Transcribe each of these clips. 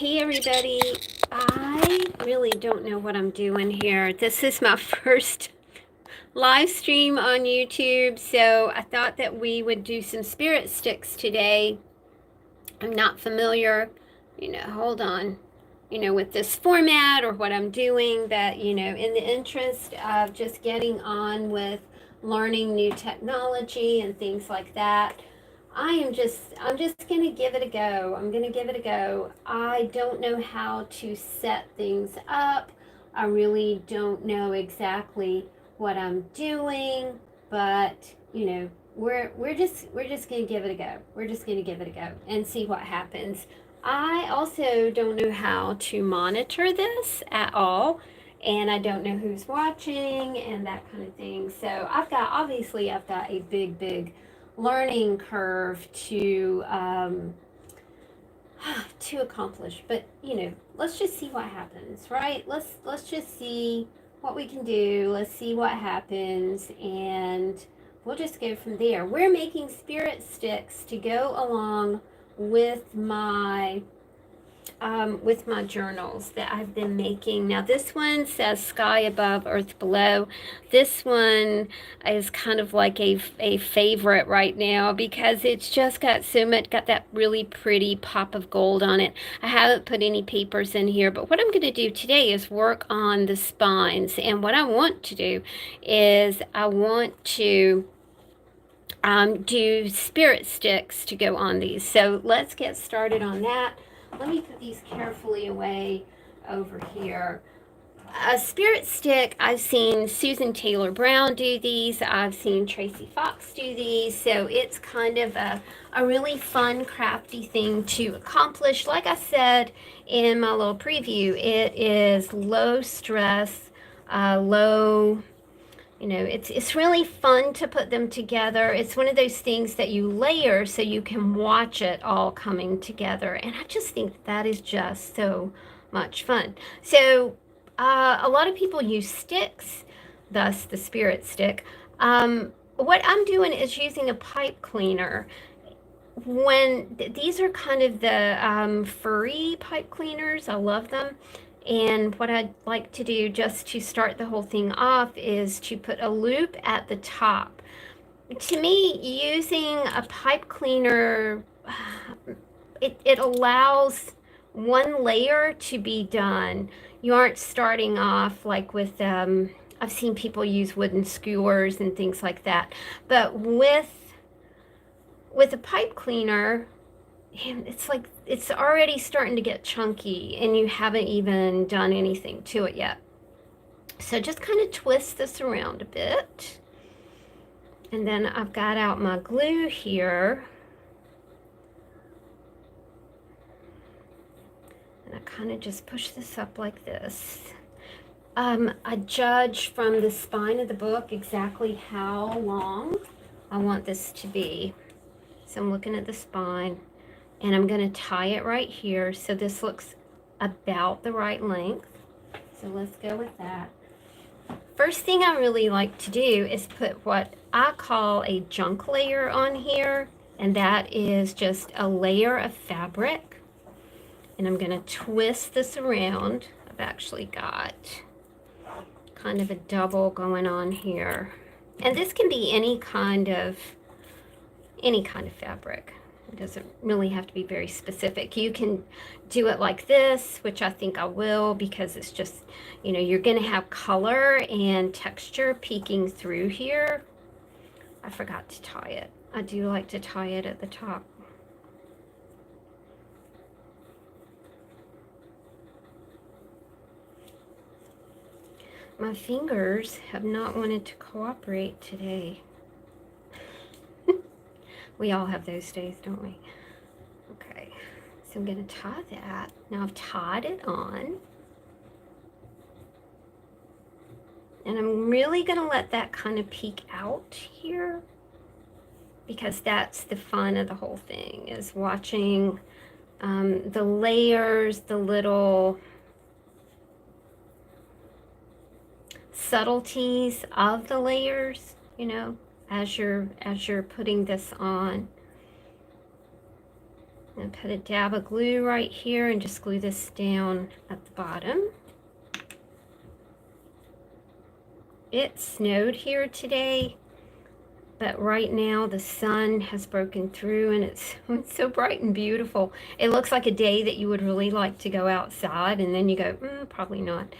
Hey everybody, I really don't know what I'm doing here. This is my first live stream on YouTube, so I thought that we would do some spirit sticks today. I'm not familiar, hold on, with this format or what I'm doing, but, in the interest of just getting on with learning new technology and things like that, I'm just gonna give it a go. I'm gonna give it a go. I don't know how to set things up. I really don't know exactly what I'm doing, but we're just gonna give it a go. We're just gonna give it a go and see what happens. I also don't know how to monitor this at all, and I don't know who's watching and that kind of thing. So obviously I've got a big learning curve to accomplish. But let's just see what happens, right? Let's just see what we can do. Let's see what happens, and we'll just go from there. We're making spirit sticks to go along with my journals that I've been making. Now this one says sky above, earth below. This one is kind of like a favorite right now because it's just got that really pretty pop of gold on it. I haven't put any papers in here, but what I'm going to do today is work on the spines. And what I want to do is I want to do spirit sticks to go on these. So let's get started on that. Let me put these carefully away over here. A spirit stick, I've seen Susan Taylor Brown do these. I've seen Tracy Fox do these. So it's kind of a really fun, crafty thing to accomplish. Like I said in my little preview, it is low stress, low... it's really fun to put them together. It's one of those things that you layer so you can watch it all coming together. And I just think that is just so much fun. So a lot of people use sticks, thus the spirit stick. What I'm doing is using a pipe cleaner. These are kind of the furry pipe cleaners. I love them. And what I'd like to do just to start the whole thing off is to put a loop at the top. To me, using a pipe cleaner, it allows one layer to be done. You aren't starting off like with, I've seen people use wooden skewers and things like that. But with a pipe cleaner, it's like it's already starting to get chunky and you haven't even done anything to it yet. So just kind of twist this around a bit. And then I've got out my glue here. And I kind of just push this up like this. I judge from the spine of the book exactly how long I want this to be. So I'm looking at the spine. And I'm going to tie it right here so this looks about the right length. So let's go with that. First thing I really like to do is put what I call a junk layer on here. And that is just a layer of fabric. And I'm going to twist this around. I've actually got kind of a double going on here. And this can be any kind of fabric. It doesn't really have to be very specific. You can do it like this, which I think I will, because it's just, you're going to have color and texture peeking through here. I forgot to tie it. I do like to tie it at the top. My fingers have not wanted to cooperate today. We all have those days, don't we? Okay, so I'm going to tie that. Now I've tied it on. And I'm really going to let that kind of peek out here, because that's the fun of the whole thing, is watching the layers, the little subtleties of the layers, as you're putting this on. I'm going to put a dab of glue right here and just glue this down at the bottom. It snowed here today, but right now the sun has broken through and it's so bright and beautiful. It looks like a day that you would really like to go outside, and then you go, probably not.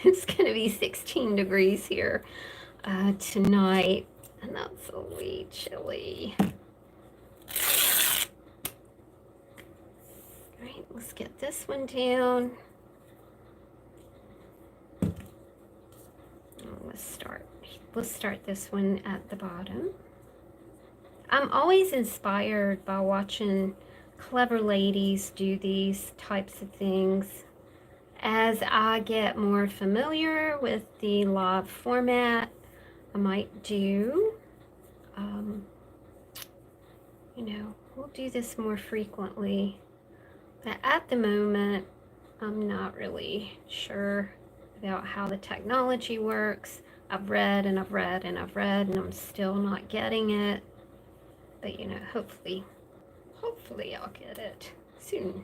It's going to be 16 degrees here tonight, and that's a wee chilly. All right, let's get this one down. Let's start this one at the bottom. I'm always inspired by watching clever ladies do these types of things. As I get more familiar with the live format, I might do, we'll do this more frequently. But at the moment, I'm not really sure about how the technology works. I've read and I've read and I've read, and I'm still not getting it. But hopefully I'll get it soon.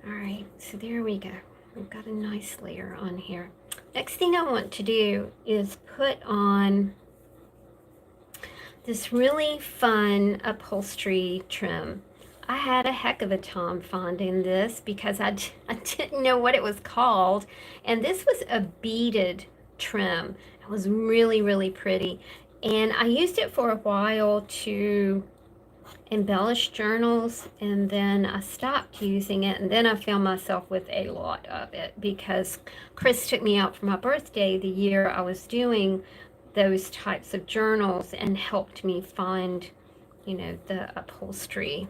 All right, so there we go. We've got a nice layer on here. Next thing I want to do is put on this really fun upholstery trim. I had a heck of a time finding this because I didn't know what it was called. And this was a beaded trim. It was really, really pretty. And I used it for a while to embellish journals, and then I stopped using it, and then I found myself with a lot of it because Chris took me out for my birthday the year I was doing those types of journals and helped me find, the upholstery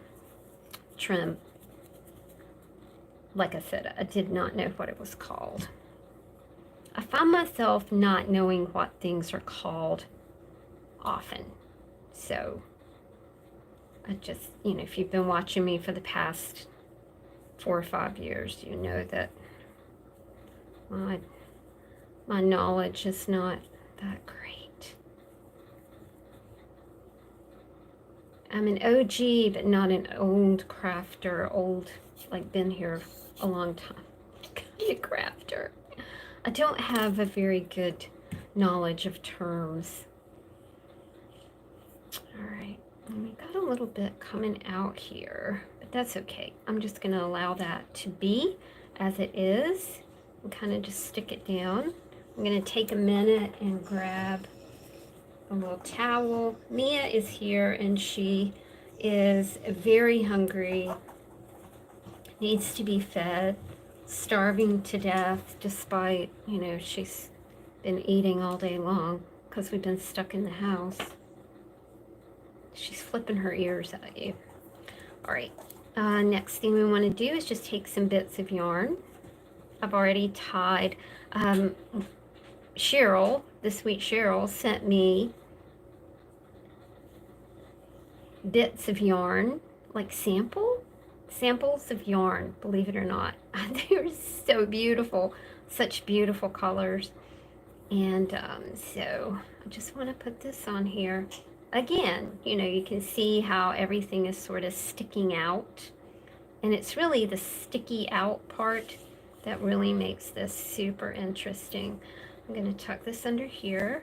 trim. Like I said, I did not know what it was called. I find myself not knowing what things are called often. So I just, if you've been watching me for the past 4 or 5 years, you know that my knowledge is not that great. I'm an OG, but not an old crafter, like been here a long time kind of crafter. I don't have a very good knowledge of terms. All right, and we got a little bit coming out here, but that's okay. I'm just going to allow that to be as it is and kind of just stick it down. I'm going to take a minute and grab a little towel. Mia is here and she is very hungry, needs to be fed, starving to death despite, she's been eating all day long because we've been stuck in the house. She's flipping her ears at you. All right, next thing we want to do is just take some bits of yarn. I've already tied. Cheryl, the sweet Cheryl, sent me bits of yarn, like samples of yarn, believe it or not. They're so beautiful, such beautiful colors. And so I just want to put this on here. Again, you can see how everything is sort of sticking out. And it's really the sticky out part that really makes this super interesting. I'm going to tuck this under here.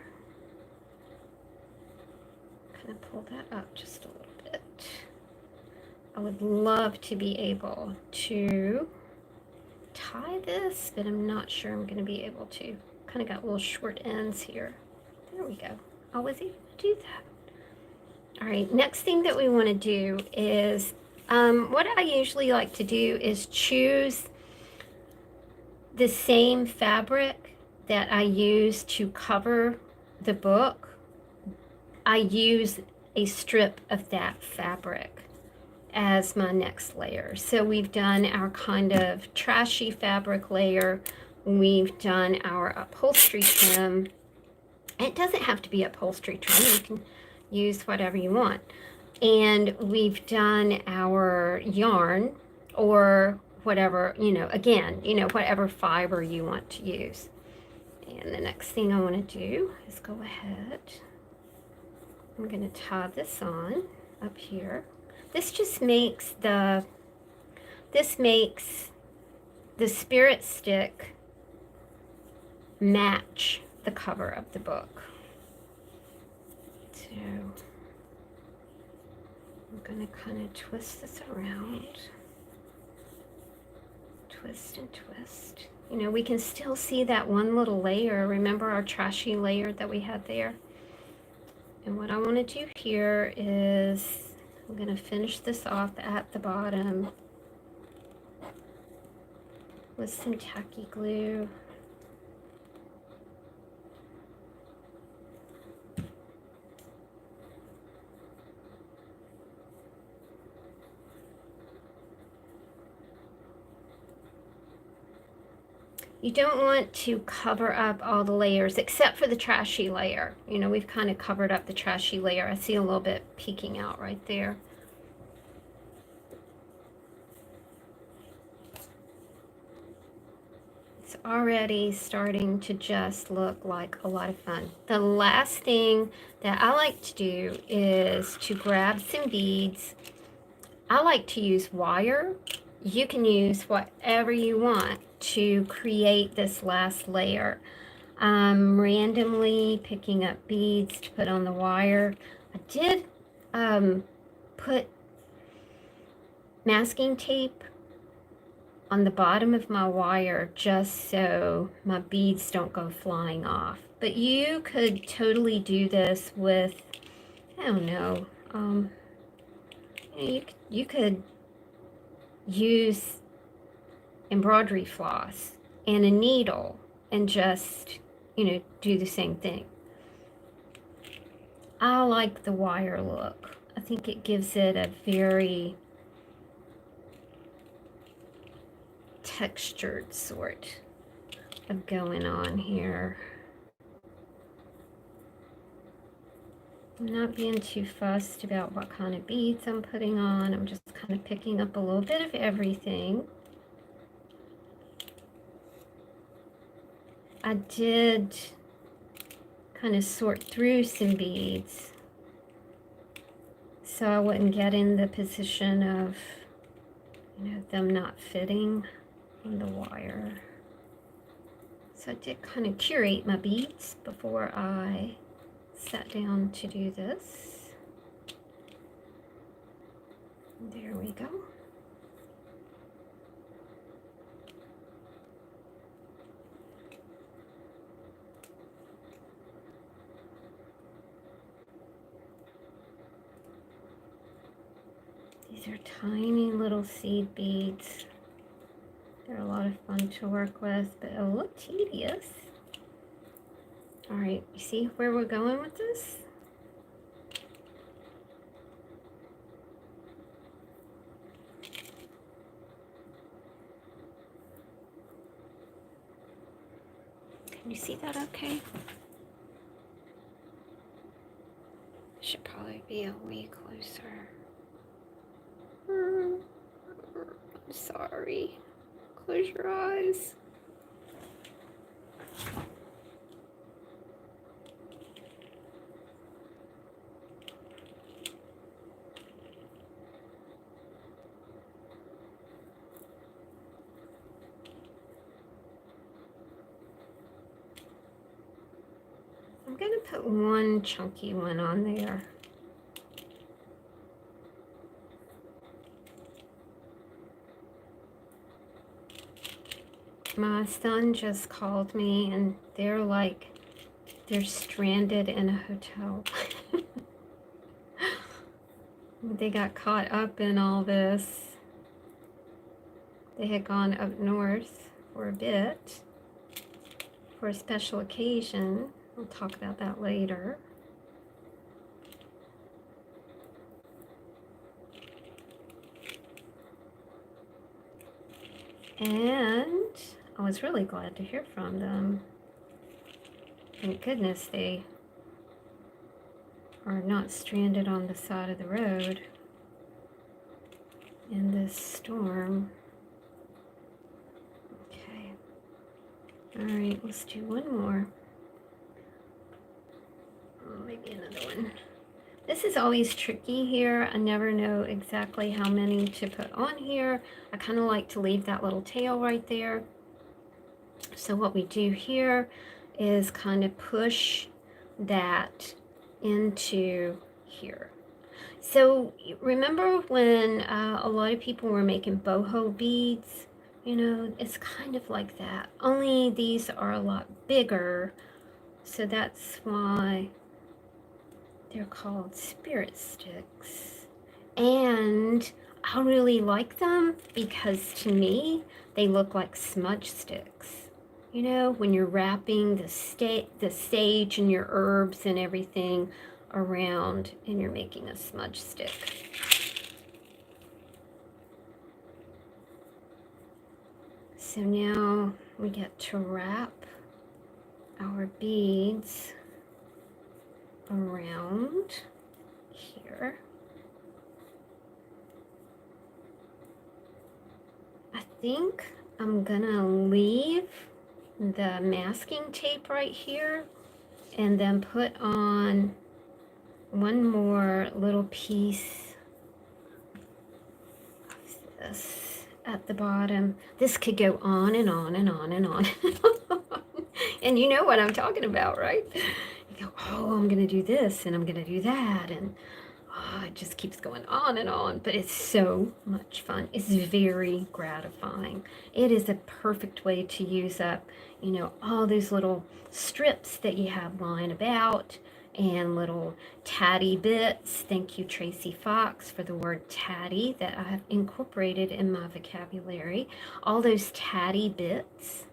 Kind of pull that up just a little bit. I would love to be able to tie this, but I'm not sure I'm going to be able to. Kind of got little short ends here. There we go. I was able to do that. All right, next thing that we want to do is, what I usually like to do is choose the same fabric that I use to cover the book. I use a strip of that fabric as my next layer. So we've done our kind of trashy fabric layer. We've done our upholstery trim. It doesn't have to be upholstery trim. You can use whatever you want. And we've done our yarn or whatever, again, whatever fiber you want to use. And the next thing I want to do is go ahead I'm going to tie this on up here. This just makes the spirit stick match the cover of the book. So I'm going to kind of twist this around. Twist and twist. You know, we can still see that one little layer. Remember our trashy layer that we had there? And what I want to do here is I'm going to finish this off at the bottom with some tacky glue. You don't want to cover up all the layers except for the trashy layer. You know, we've kind of covered up the trashy layer. I see a little bit peeking out right there. It's already starting to just look like a lot of fun. The last thing that I like to do is to grab some beads. I like to use wire. You can use whatever you want to create this last layer. I'm randomly picking up beads to put on the wire. I did put masking tape on the bottom of my wire just so my beads don't go flying off. But you could totally do this with, I don't know, you could use embroidery floss and a needle and just, you know, do the same thing. I like the wire look. I think it gives it a very textured sort of going on here. I'm not being too fussed about what kind of beads I'm putting on. I'm just kind of picking up a little bit of everything. I did kind of sort through some beads so I wouldn't get in the position of, you know, them not fitting on the wire. So I did kind of curate my beads before I sat down to do this. There we go. These are tiny little seed beads. They're a lot of fun to work with, but a little tedious. All right, you see where we're going with this? Can you see that okay? Should probably be a wee closer. I'm sorry. Close your eyes. I'm going to put one chunky one on there. My son just called me and they're stranded in a hotel. They got caught up in all this. They had gone up north for a bit for a special occasion. We'll talk about that later. And I was really glad to hear from them. Thank goodness they are not stranded on the side of the road in this storm. Okay. All right, let's do one more. Oh, maybe another one. This is always tricky here. I never know exactly how many to put on here. I kind of like to leave that little tail right there. So what we do here is kind of push that into here. So remember when a lot of people were making boho beads? You know, it's kind of like that. Only these are a lot bigger. So that's why they're called spirit sticks. And I really like them because to me, they look like smudge sticks. You know, when you're wrapping the sage and your herbs and everything around and you're making a smudge stick. So now we get to wrap our beads around here. I think I'm gonna leave the masking tape right here and then put on one more little piece of this at the bottom. This could go on and on and on and on. And you know what I'm talking about, right? You go, oh, I'm gonna do this and I'm gonna do that, and oh, it just keeps going on and on, but it's so much fun. It's very gratifying. It is a perfect way to use up, you know, all those little strips that you have lying about and little tatty bits. Thank you, Tracy Fox, for the word tatty that I have incorporated in my vocabulary. All those tatty bits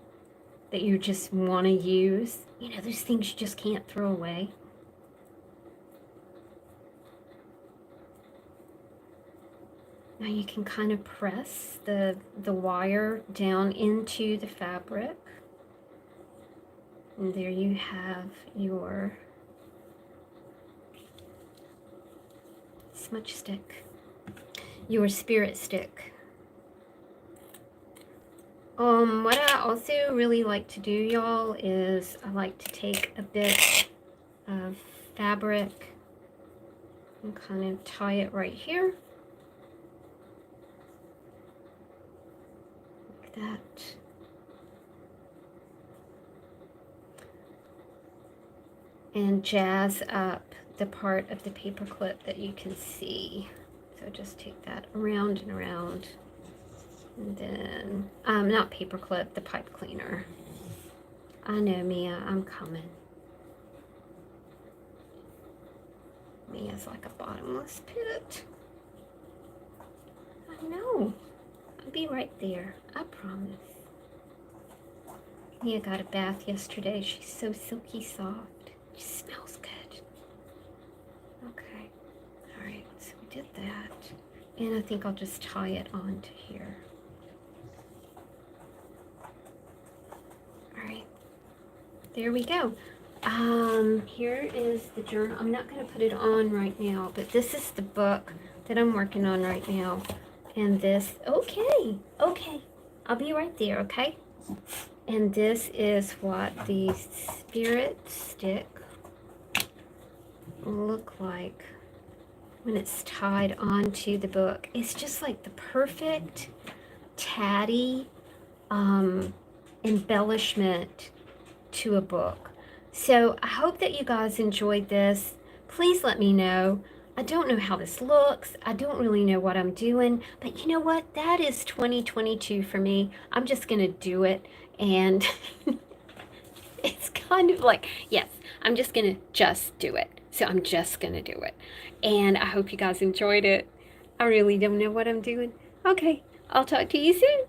that you just want to use, you know, those things you just can't throw away. Now you can kind of press the wire down into the fabric. And there you have your smudge stick, your spirit stick. What I also really like to do, y'all, is I like to take a bit of fabric and kind of tie it right here. Like that. And jazz up the part of the paper clip that you can see. So just take that around and around. And then, not paper clip, the pipe cleaner. I know, Mia, I'm coming. Mia's like a bottomless pit. I know. I'll be right there. I promise. Mia got a bath yesterday. She's so silky soft. She smells good. Okay. Alright, so we did that. And I think I'll just tie it onto here. Alright. There we go. Here is the journal. I'm not going to put it on right now, but this is the book that I'm working on right now. And this, okay, I'll be right there, okay? And this is what the spirit stick look like when it's tied onto the book. It's just like the perfect tatty embellishment to a book. So I hope that you guys enjoyed this. Please let me know. I don't know how this looks. I don't really know what I'm doing, but you know what? That is 2022 for me. I'm just gonna do it, and it's kind of like, yes, I'm just gonna do it. So I'm just gonna do it. And I hope you guys enjoyed it. I really don't know what I'm doing. Okay, I'll talk to you soon.